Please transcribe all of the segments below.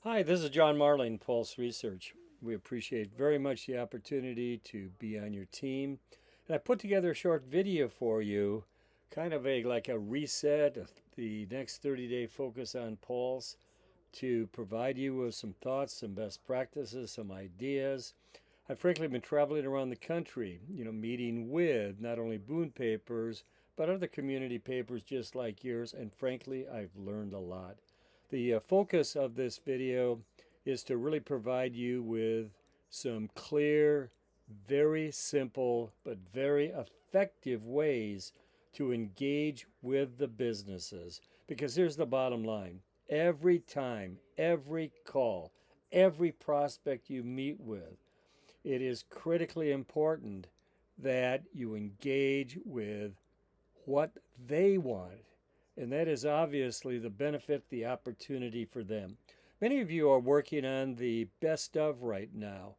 Hi, this is John Marling, Pulse Research. We appreciate very much the opportunity to be on your team. And I put together a short video for you, kind of like a reset of the next 30-day focus on Pulse to provide you with some thoughts, some best practices, some ideas. I've frankly been traveling around the country, meeting with not only Boone papers, but other community papers just like yours, and frankly, I've learned a lot. The focus of this video is to really provide you with some clear, very simple, but very effective ways to engage with the businesses. Because here's the bottom line: every time, every call, every prospect you meet with, it is critically important that you engage with what they want. And that is obviously the benefit, the opportunity for them. Many of you are working on the best of right now.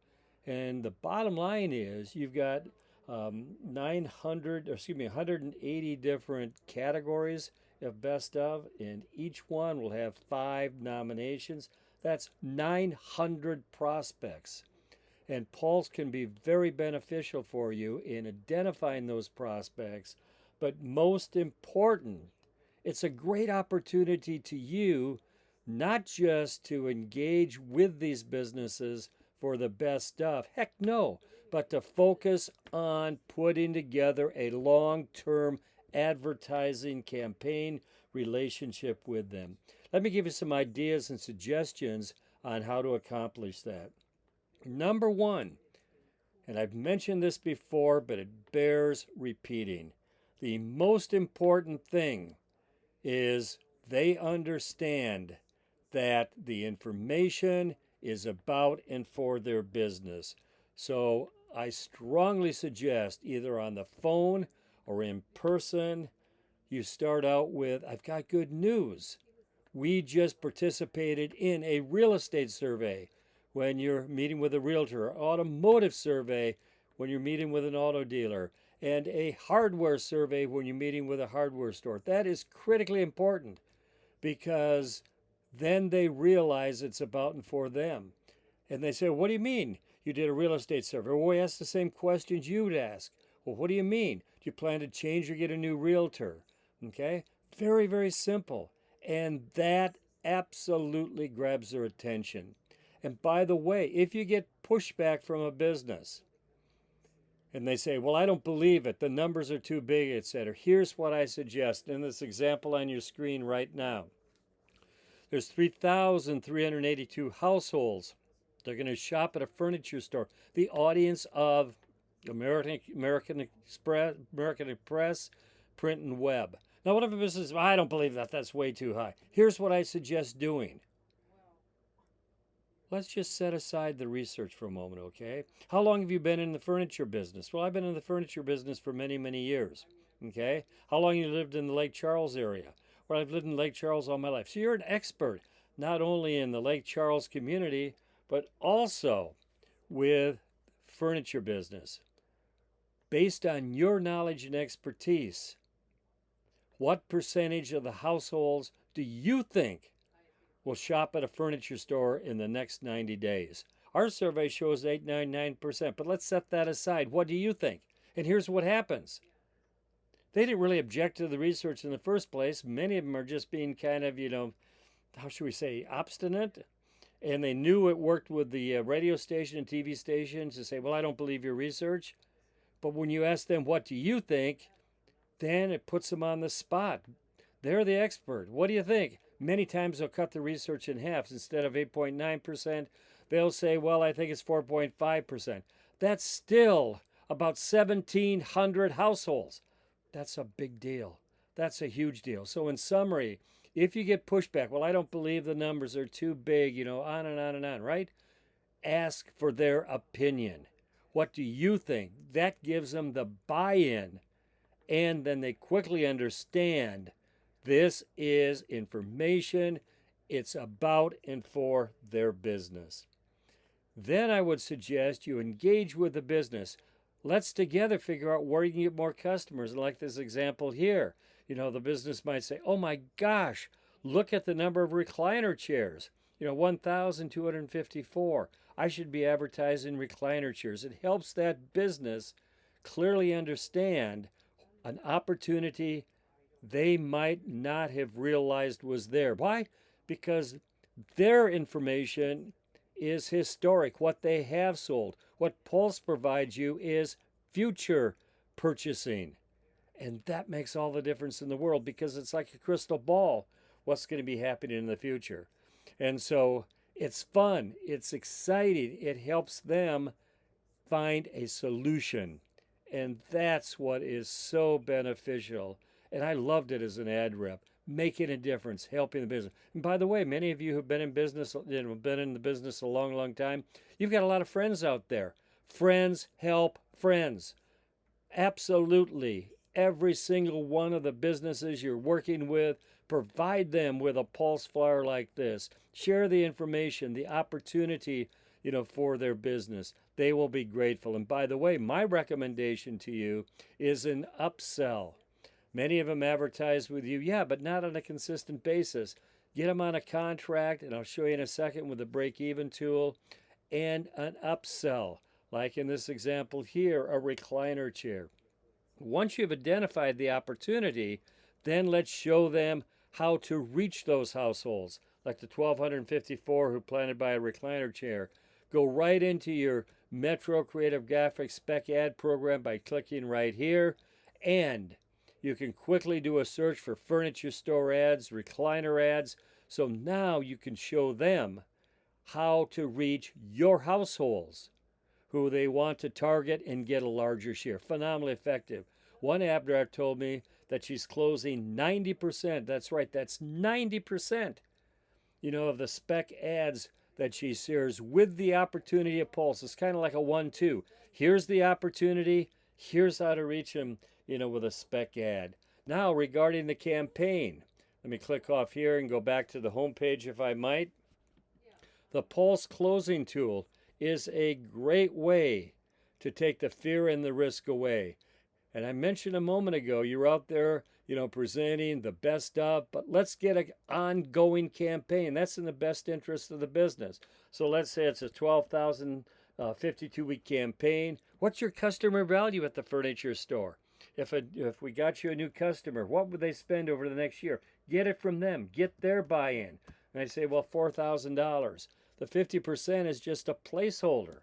And the bottom line is you've got 180 different categories of best of, and each one will have 5 nominations. That's 900 prospects. And Pulse can be very beneficial for you in identifying those prospects. But most important, it's a great opportunity to you not just to engage with these businesses for the best stuff. Heck no, but to focus on putting together a long term advertising campaign relationship with them. Let me give you some ideas and suggestions on how to accomplish that. Number one, and I've mentioned this before, but it bears repeating. The most important thing is they understand that the information is about and for their business. So I strongly suggest either on the phone or in person, you start out with, I've got good news. We just participated in a real estate survey when you're meeting with a realtor, automotive survey when you're meeting with an auto dealer, and a hardware survey when you're meeting with a hardware store. That is critically important because then they realize it's about and for them. And they say, what do you mean you did a real estate survey? Well, we asked the same questions you'd ask. Well, what do you mean? Do you plan to change or get a new realtor? Okay? Very, very simple. And that absolutely grabs their attention. And by the way, if you get pushback from a business and they say, well, I don't believe it, the numbers are too big, etc., here's what I suggest in this example on your screen right now. There's 3,382 households. They're going to shop at a furniture store. The audience of American Express, print and web. Now, what if a business says, I don't believe that, that's way too high. Here's what I suggest doing. Let's just set aside the research for a moment, okay? How long have you been in the furniture business? Well, I've been in the furniture business for many, many years, okay? How long you lived in the Lake Charles area? Well, I've lived in Lake Charles all my life. So you're an expert, not only in the Lake Charles community, but also with furniture business. Based on your knowledge and expertise, what percentage of the households do you think will shop at a furniture store in the next 90 days? Our survey shows 8.99%, but let's set that aside. What do you think? And here's what happens. They didn't really object to the research in the first place. Many of them are just being kind of, how should we say, obstinate. And they knew it worked with the radio station and TV stations to say, well, I don't believe your research. But when you ask them, what do you think? Then it puts them on the spot. They're the expert. What do you think? Many times they'll cut the research in half. Instead of 8.9%, they'll say, well, I think it's 4.5%. That's still about 1,700 households. That's a big deal. That's a huge deal. So in summary, if you get pushback, well, I don't believe the numbers are too big, on and on and on, right? Ask for their opinion. What do you think? That gives them the buy-in. And then they quickly understand this is information. It's about and for their business. Then I would suggest you engage with the business. Let's together figure out where you can get more customers. And like this example here, the business might say, oh my gosh, look at the number of recliner chairs. 1,254. I should be advertising recliner chairs. It helps that business clearly understand an opportunity they might not have realized was there. Why? Because their information is historic, what they have sold. What Pulse provides you is future purchasing. And that makes all the difference in the world because it's like a crystal ball what's going to be happening in the future. And so it's fun, it's exciting, it helps them find a solution. And that's what is so beneficial. And I loved it as an ad rep, making a difference, helping the business. And by the way, many of you who've been in business, been in the business a long, long time, you've got a lot of friends out there. Friends help friends. Absolutely. Every single one of the businesses you're working with, provide them with a pulse flyer like this. Share the information, the opportunity, for their business. They will be grateful. And by the way, my recommendation to you is an upsell. Many of them advertise with you, yeah, but not on a consistent basis. Get them on a contract, and I'll show you in a second with the break-even tool, and an upsell. Like in this example here, a recliner chair. Once you've identified the opportunity, then let's show them how to reach those households, like the 1,254 who plan to buy a recliner chair. Go right into your Metro Creative Graphics Spec Ad program by clicking right here, and you can quickly do a search for furniture store ads, recliner ads, so now you can show them how to reach your households who they want to target and get a larger share. Phenomenally effective. One ad rep told me that she's closing 90%. That's right, that's 90%, of the spec ads that she shares with the opportunity of Pulse. It's kind of like a 1-2. Here's the opportunity. Here's how to reach them, with a spec ad. Now, regarding the campaign, let me click off here and go back to the home page if I might. The Pulse closing tool is a great way to take the fear and the risk away. And I mentioned a moment ago, you're out there, presenting the best of, but let's get an ongoing campaign. That's in the best interest of the business. So let's say it's a 12,000 52-week campaign. What's your customer value at the furniture store? If we got you a new customer, what would they spend over the next year? Get it from them. Get their buy-in. And I say, well, $4,000. The 50% is just a placeholder.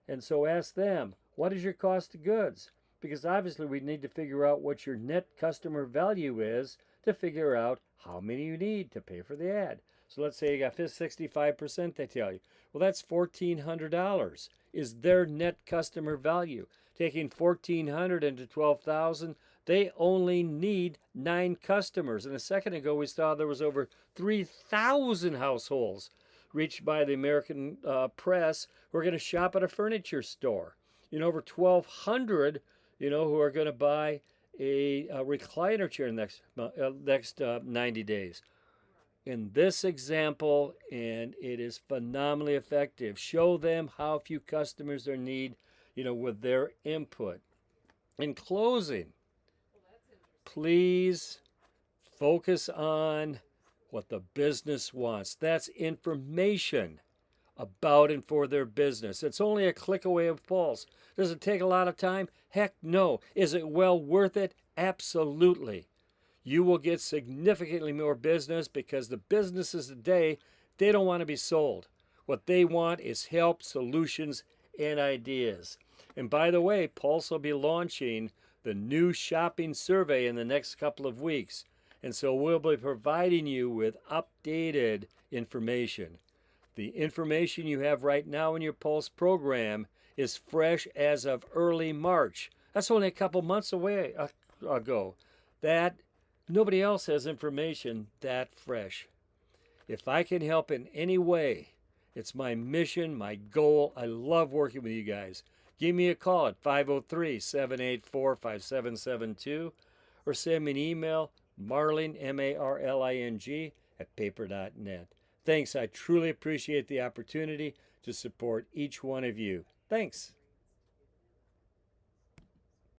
And so ask them, what is your cost of goods? Because obviously we need to figure out what your net customer value is to figure out how many you need to pay for the ad. So let's say you got 65%, they tell you. Well, that's $1,400 is their net customer value. Taking $1,400 into $12,000, they only need 9 customers. And a second ago, we saw there was over 3,000 households reached by the American press who are going to shop at a furniture store. Over 1,200, who are going to buy a recliner chair next 90 days. In this example, and it is phenomenally effective, show them how few customers they need, with their input. In closing, please focus on what the business wants. That's information about and for their business. It's only a click away of Pulse. Does it take a lot of time? Heck no. Is it well worth it? Absolutely. You will get significantly more business because the businesses today, they don't want to be sold. What they want is help, solutions, and ideas. And by the way, Pulse will be launching the new shopping survey in the next couple of weeks. And so we'll be providing you with updated information. The information you have right now in your Pulse program is fresh as of early March. That's only a couple months away ago. That nobody else has information that fresh. If I can help in any way, it's my mission, my goal. I love working with you guys. Give me a call at 503-784-5772 or send me an email, Marling, M-A-R-L-I-N-G, at paper.net. Thanks. I truly appreciate the opportunity to support each one of you. Thanks.